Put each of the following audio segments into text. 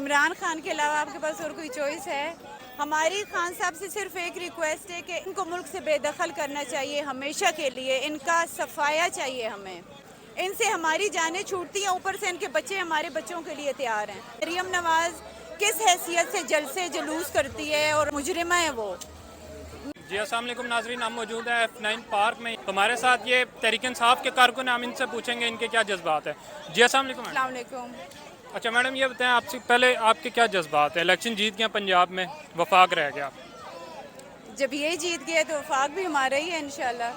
عمران خان کے علاوہ آپ کے پاس اور کوئی چوائس ہے؟ ہماری خان صاحب سے صرف ایک ریکویسٹ ہے کہ ان کو ملک سے بے دخل کرنا چاہیے ہمیشہ کے لیے، ان کا صفایا چاہیے ہمیں، ان سے ہماری جانیں چھوٹتی ہیں، اوپر سے ان کے بچے ہمارے بچوں کے لیے تیار ہیں۔ مریم نواز کس حیثیت سے جلسے جلوس کرتی ہے اور مجرمہ ہے وہ؟ جی السلام علیکم ناظرین، ہم موجود ہیں F9 پارک میں۔ ہمارے ساتھ یہ تحریک انصاف کے کارکن ہیں، ہم ان سے پوچھیں گے ان کے کیا جذبات ہیں۔ جی السلام علیکم السلام علیکم۔ اچھا میڈم، یہ بتائیں آپ سے پہلے آپ کے کیا جذبات ہیں؟ الیکشن جیت گیا پنجاب میں، وفاق رہ گیا، جب یہ جیت گیا تو وفاق بھی ہمارا ہی ہے انشاءاللہ۔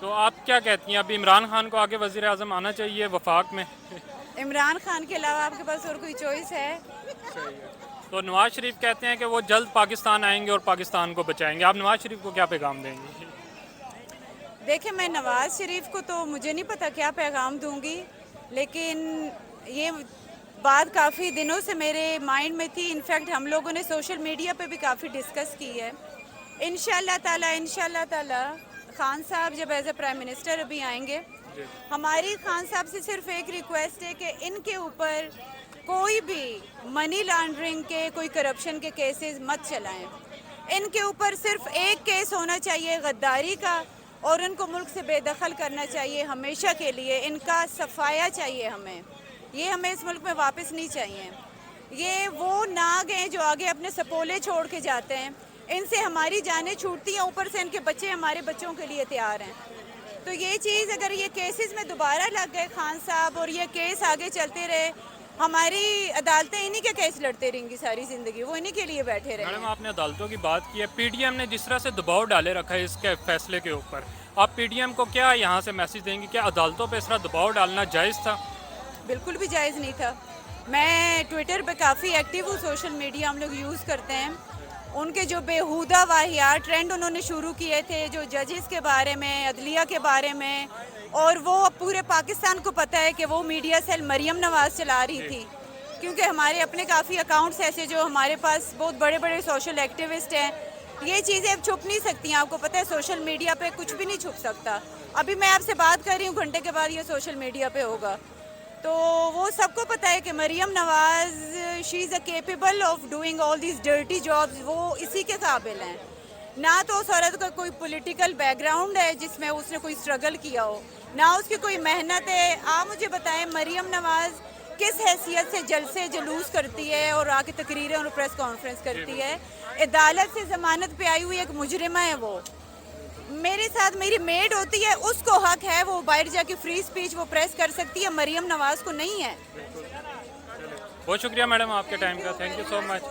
تو آپ کیا کہتی ہیں ابھی عمران خان کو آگے وزیر اعظم آنا چاہیے وفاق میں؟ عمران خان کے علاوہ آپ کے پاس اور کوئی چوائس ہے؟ تو نواز شریف کہتے ہیں کہ وہ جلد پاکستان آئیں گے اور پاکستان کو بچائیں گے، آپ نواز شریف کو کیا پیغام دیں گے؟ دیکھیں، میں نواز شریف کو تو مجھے نہیں پتا کیا پیغام دوں گی، لیکن یہ بات کافی دنوں سے میرے مائنڈ میں تھی، انفیکٹ ہم لوگوں نے سوشل میڈیا پہ بھی کافی ڈسکس کی ہے۔ انشاءاللہ تعالی خان صاحب جب ایز اے پرائم منسٹر ابھی آئیں گے، ہماری خان صاحب سے صرف ایک ریکویسٹ ہے کہ ان کے اوپر کوئی بھی منی لانڈرنگ کے، کوئی کرپشن کے کیسز مت چلائیں۔ ان کے اوپر صرف ایک کیس ہونا چاہیے غداری کا، اور ان کو ملک سے بے دخل کرنا چاہیے ہمیشہ کے لیے، ان کا صفایا چاہیے ہمیں، یہ ہمیں اس ملک میں واپس نہیں چاہیے۔ یہ وہ ناگ ہیں جو آگے اپنے سپولے چھوڑ کے جاتے ہیں، ان سے ہماری جانیں چھوٹتی ہیں، اوپر سے ان کے بچے ہمارے بچوں کے لیے تیار ہیں۔ تو یہ چیز اگر یہ کیسز میں دوبارہ لگ گئے خان صاحب اور یہ کیس آگے چلتے رہے، ہماری عدالتیں انہی کے کیس لڑتے رہیں گی ساری زندگی، وہ انہی کے لیے بیٹھے رہے میڈم ہیں۔ آپ نے عدالتوں کی بات کی ہے، پی ڈی ایم نے جس طرح سے دباؤ ڈالے رکھا ہے اس کے فیصلے کے اوپر، آپ پی ڈی ایم کو کیا یہاں سے میسج دیں گے؟ کیا عدالتوں پہ اس طرح دباؤ ڈالنا جائز تھا؟ بالکل بھی جائز نہیں تھا۔ میں ٹویٹر پہ کافی ایکٹیو ہوں، سوشل میڈیا ہم لوگ یوز کرتے ہیں۔ ان کے جو بیہودہ واہیات ٹرینڈ انہوں نے شروع کیے تھے، جو ججز کے بارے میں، عدلیہ کے بارے میں، اور وہ پورے پاکستان کو پتہ ہے کہ وہ میڈیا سیل مریم نواز چلا رہی تھی، کیونکہ ہمارے اپنے کافی اکاؤنٹس ایسے جو ہمارے پاس بہت بڑے بڑے سوشل ایکٹیوسٹ ہیں۔ یہ چیزیں اب چھپ نہیں سکتی ہیں، آپ کو پتہ ہے سوشل میڈیا پہ کچھ بھی نہیں چھپ سکتا۔ ابھی میں آپ سے بات کر رہی ہوں، گھنٹے کے بعد یہ سوشل میڈیا پہ ہوگا۔ تو وہ سب کو پتہ ہے کہ Maryam Nawaz she is a capable of doing all these dirty jobs, وہ اسی کے قابل ہیں۔ نہ تو اس عورت کا کوئی پولیٹیکل بیک گراؤنڈ ہے جس میں اس نے کوئی اسٹرگل کیا ہو، نہ اس کی کوئی محنت ہے۔ آپ مجھے بتائیں مریم نواز کس حیثیت سے جلسے جلوس کرتی ہے اور آ کے تقریریں اور پریس کانفرنس کرتی ہے؟ عدالت سے ضمانت پہ آئی ہوئی ایک مجرمہ ہے وہ۔ میرے ساتھ میری میڈ ہوتی ہے، اس کو حق ہے وہ باہر جا کے فری سپیچ وہ پریس کر سکتی ہے، مریم نواز کو نہیں ہے۔ بہت شکریہ میڈم آپ کے ٹائم کا، تھینک یو سو مچ۔